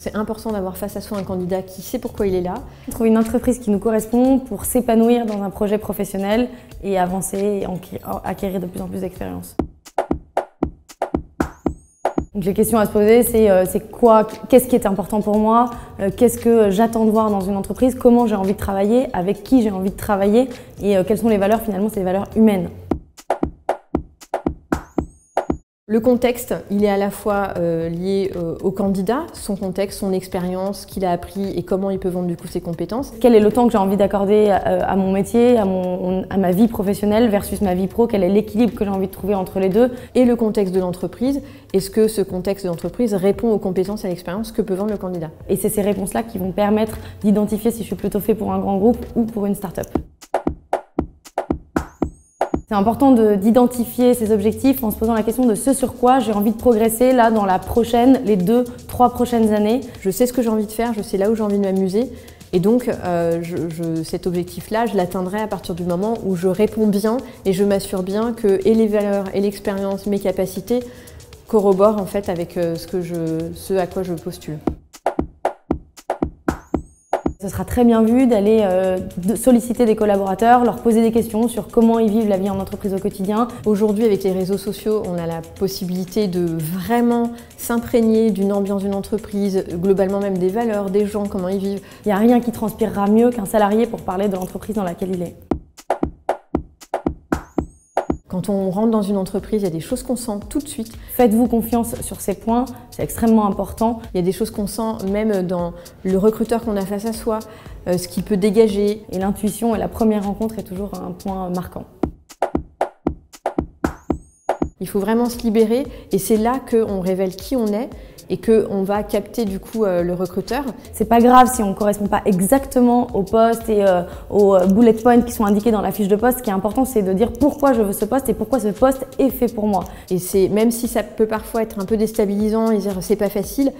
C'est important d'avoir face à soi un candidat qui sait pourquoi il est là. Trouver une entreprise qui nous correspond pour s'épanouir dans un projet professionnel et avancer et acquérir de plus en plus d'expérience. Donc les questions à se poser, c'est quoi, qu'est-ce qui est important pour moi, qu'est-ce que j'attends de voir dans une entreprise, comment j'ai envie de travailler, avec qui j'ai envie de travailler et quelles sont les valeurs, finalement, c'est les valeurs humaines. Le contexte, il est à la fois lié au candidat, son contexte, son expérience, qu'il a appris et comment il peut vendre du coup ses compétences. Quel est le temps que j'ai envie d'accorder à mon métier, à ma vie professionnelle versus ma vie pro, quel est l'équilibre que j'ai envie de trouver entre les deux. Et le contexte de l'entreprise, est-ce que ce contexte d'entreprise répond aux compétences et à l'expérience que peut vendre le candidat? Et c'est ces réponses-là qui vont permettre d'identifier si je suis plutôt fait pour un grand groupe ou pour une start-up. C'est important d'identifier ses objectifs en se posant la question de ce sur quoi j'ai envie de progresser là dans les 2-3 prochaines années. Je sais ce que j'ai envie de faire, je sais là où j'ai envie de m'amuser et donc cet objectif-là, je l'atteindrai à partir du moment où je réponds bien et je m'assure bien que et les valeurs et l'expérience, mes capacités corroborent en fait avec ce à quoi je postule. Ce sera très bien vu d'aller solliciter des collaborateurs, leur poser des questions sur comment ils vivent la vie en entreprise au quotidien. Aujourd'hui, avec les réseaux sociaux, on a la possibilité de vraiment s'imprégner d'une ambiance d'une entreprise, globalement même des valeurs, des gens, comment ils vivent. Il n'y a rien qui transpirera mieux qu'un salarié pour parler de l'entreprise dans laquelle il est. Quand on rentre dans une entreprise, il y a des choses qu'on sent tout de suite. Faites-vous confiance sur ces points, c'est extrêmement important. Il y a des choses qu'on sent même dans le recruteur qu'on a face à soi, ce qu'il peut dégager. Et l'intuition et la première rencontre est toujours un point marquant. Il faut vraiment se libérer et c'est là qu'on révèle qui on est et qu'on va capter du coup le recruteur. C'est pas grave si on ne correspond pas exactement au poste et aux bullet points qui sont indiqués dans la fiche de poste. Ce qui est important, c'est de dire pourquoi je veux ce poste et pourquoi ce poste est fait pour moi. Et même si ça peut parfois être un peu déstabilisant et dire c'est pas facile,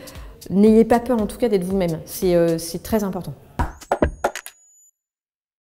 n'ayez pas peur en tout cas d'être vous-même. C'est très important.